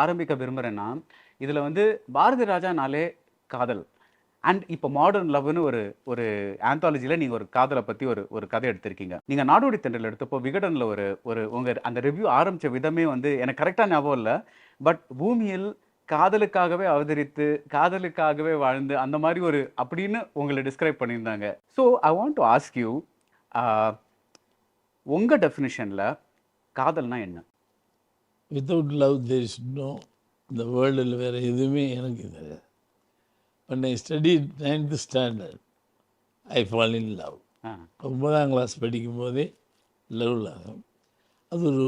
ஆரம்பிக்க விரும்புறேன்னா, இதுல வந்து பாரதி ராஜானாலே காதல். அண்ட் இப்போ மாடர்ன் லவ்னு ஒரு ஒரு ஆந்தாலஜில நீங்க ஒரு காதல பத்தி ஒரு ஒரு கதை எடுத்திருக்கீங்க. நீங்க நாடோடி தென்றல் எடுத்தப்போ விகடன்ல ஒரு ஒரு உங்க அந்த ரிவ்யூ ஆரம்பிச்ச விதமே வந்து எனக்கு கரெக்ட்டா ஞாபகம் இல்ல. பட் பூமியில் காதலுக்காகவே அவதரித்து, காதலுக்காகவே வாழ்ந்து அந்த மாரி ஒரு அப்படின்னு உங்கள டிஸ்கிரைப் பண்ணியிருந்தாங்க. So I want to ask you uh உங்க டெஃபினிஷன்ல காதல்னா என்ன? Without love there is no இந்த வேர்ல்டில் வேறு எதுவுமே எனக்கு தெரியாது. when I studied 9th standard I fall in love. Ah. 9ஆம் கிளாஸ் படிக்கும்போதே லவ்வில் ஆகும். அது ஒரு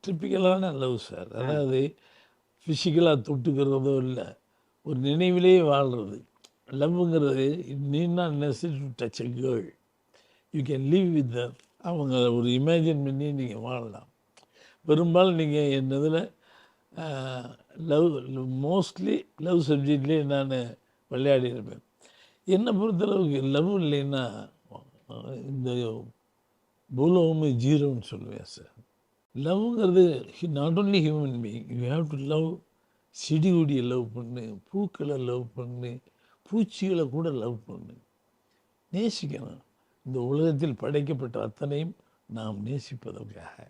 டிப்பிக்கலான லவ் சார். அதாவது ஃபிசிக்கலாக தொட்டுக்கிறதோ இல்லை, ஒரு நினைவிலேயே வாழ்கிறது. லவ்ங்கிறது need not necessary to touch a girl. You can live with her. அவங்க ஒரு இமேஜின் பண்ணி நீங்கள் வாழலாம். பெரும்பாலும் நீங்கள் என் இதில் லவ் மோஸ்ட்லி லவ் சப்ஜெக்ட்லேயே நான் விளையாடி இருப்பேன். என்னை பொறுத்தளவுக்கு லவ் இல்லைன்னா இந்த பூலோகமே ஜீரோன்னு சொல்லுவேன் சார். லவ்ங்கிறது not only human being, you have to love. செடி கொடியை லவ் பண்ணு, பூக்களை லவ் பண்ணு, பூச்சிகளை கூட லவ் பண்ணு, நேசிக்கணும். இந்த உலகத்தில் படைக்கப்பட்ட அத்தனையும் நாம் நேசிப்பதற்காக.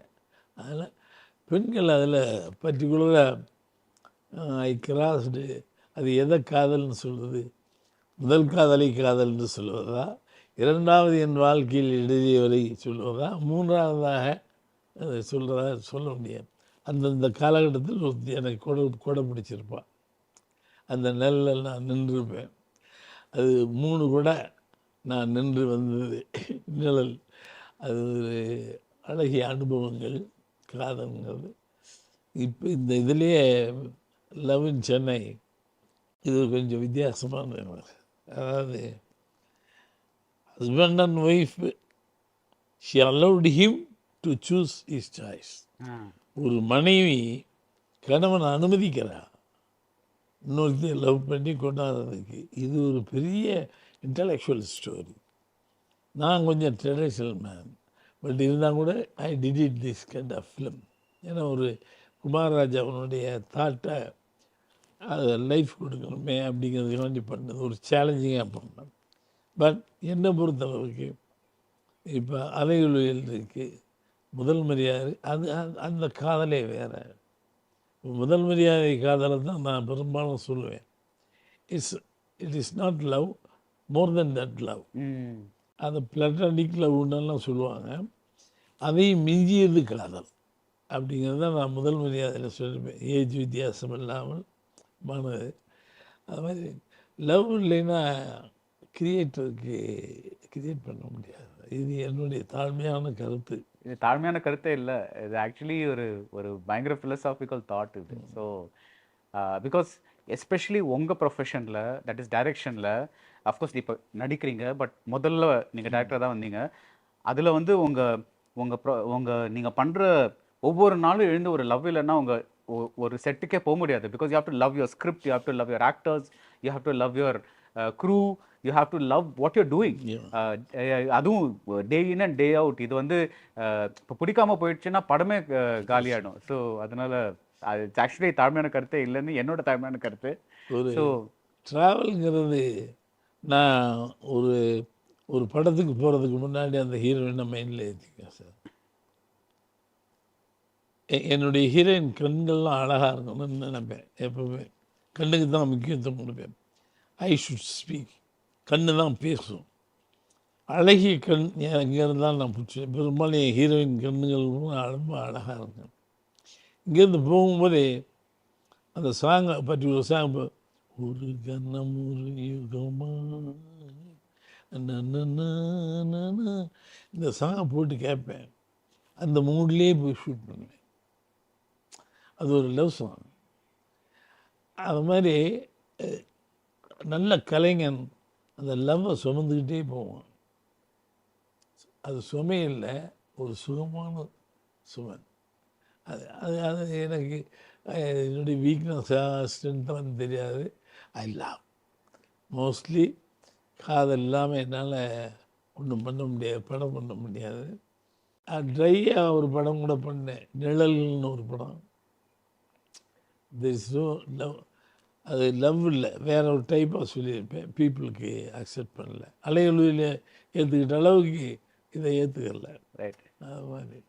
அதில் பெண்கள் அதில் பர்டிகுலராக ஐ கிராஸ்டு. அது எதை காதல்னு சொல்கிறது? முதல் காதலை காதல்னு சொல்வதா, இரண்டாவது என் வாழ்க்கையில் எழுதியவரை சொல்வதா, மூன்றாவதாக அதை சொல்கிறதா சொல்ல முடியாது. அந்தந்த காலகட்டத்தில் எனக்கு கொடை பிடிச்சிருப்பான். அந்த நெல்லில் நான் நின்றுருப்பேன். அது 3 கூட நான் நின்று வந்தது நிழல். அது ஒரு அழகிய அனுபவங்கள் காதல்ங்கிறது. இப்போ இந்த இதுலேயே லவ் இன் சென்னை இது கொஞ்சம் வித்தியாசமான. அதாவது husband and wife she allowed him to choose is choice. ஒரு மனைவி கணவனை அனுமதிக்கிறா இன்னொருத்தையும் லவ் பண்ணி கொண்டாடுறதுக்கு. இது ஒரு பெரிய இன்டலெக்சுவல் ஸ்டோரி. நான் கொஞ்சம் ட்ரெடிஷ்னல் மேன், பட் இருந்தால் கூட I did it this kind of film. ஏன்னா ஒரு குமாரராஜ் அவனுடைய தாட்டை அதை லைஃப் கொடுக்கணுமே அப்படிங்கிறதுக்காண்டி பண்ணது ஒரு சேலஞ்சிங்காக பண்ணேன். பட் என்னை பொறுத்தளவுக்கு இப்போ அலையுளியல் இருக்குது, முதல் மரியாதை, அது அந்த காதலே வேறு. முதல் மரியாதை காதலை தான் நான் பெரும்பாலும் சொல்லுவேன். It is not love, more then that love. அதை பிளாட்டனிக் லவ்னெல்லாம் சொல்லுவாங்க. அதையும் மிஞ்சியது காதல் அப்படிங்கிறத நான் முதல் மரியாதையில் சொல்லியிருப்பேன். ஏஜ் வித்தியாசம் இல்லாமல் மனது. அது மாதிரி லவ் இல்லைன்னா கிரியேட் பண்ண முடியாது. இது என்னுடைய தாழ்மையான கருத்து. இது தாழ்மையான கருத்தே இல்ல. இது ஆக்சுவலி ஒரு ஒரு பயங்கர பிலோசாபிக்கல் தாட் இது. ஸோ பிகாஸ் எஸ்பெஷலி உங்க ப்ரொஃபஷனில், தட் இஸ் டைரக்ஷனில், அஃப்கோர்ஸ் இப்போ நடிக்கிறீங்க, பட் முதல்ல நீங்கள் டேரக்டராக தான் வந்தீங்க. அதில் வந்து உங்கள் நீங்கள் பண்ணுற ஒவ்வொரு நாளும் எழுந்து ஒரு லவ் இல்லைன்னா உங்கள் ஒரு செட்டுக்கே போக முடியாது. Because you have to love your script, you have to love your actors, you have to love your crew, you have to love what you're doing. அதுவும் day in and day out. இது வந்து இப்போ பிடிக்காம போயிடுச்சுன்னா படமே காலியாகிடும். So அதனால அது actually தாழ்மையான கருத்தே இல்லைன்னு என்னோட தாழ்மையான கருத்து. ஒரு ஸோ ட்ராவல்ங்கிறது, நான் ஒரு படத்துக்கு போகிறதுக்கு முன்னாடி அந்த ஹீரோயினை மைண்டில் ஏற்றிக்கேன் சார். என்னுடைய ஹீரோயின் கண்கள்லாம் அழகாக இருக்கணும்னு நினைப்பேன். எப்போவுமே கண்ணுக்கு தான் முக்கியத்துவம் கொடுப்பேன். I should speak. கண்ணு தான் பேசும். அழகிய கண் எங்கே இருந்தாலும் நான் பிடிச்சேன். பெரும்பாலும் என் ஹீரோயின் கண்ணுகள் ரொம்ப அழகாக இருக்கும். இங்கேருந்து போகும்போதே அந்த சாங்கை பற்றி ஒரு சாங், ஒரு கண்ணம் ஒரு யுகமா இந்த சாங்கை போட்டு கேட்பேன். அந்த மூட்லேயே போய் ஷூட் பண்ணுவேன். அது ஒரு லவ் சாங். அது மாதிரி நல்ல கலைஞன் அந்த லவ்வை சுமந்துக்கிட்டே போவான். அது சுமையில் ஒரு சுகமான சுமை. அது எனக்கு என்னுடைய வீக்னஸாக ஸ்ட்ரென்த்தாக தெரியாது. I love mostly. காதல் இல்லாமல் என்னால் ஒன்றும் பண்ண முடியாது, படம் பண்ண முடியாது. ட்ரையாக ஒரு படம் கூட பண்ணேன், நிழல்னு ஒரு படம். There is no love. அது லவ் இல்லை, வேற ஒரு டைப்பாக சொல்லியிருப்பேன். பீப்புளுக்கு அக்செப்ட் பண்ணல, அலையொலியில் ஏற்றுக்கிட்ட அளவுக்கு இதை ஏற்றுக்கல. ரைட். அது மாதிரி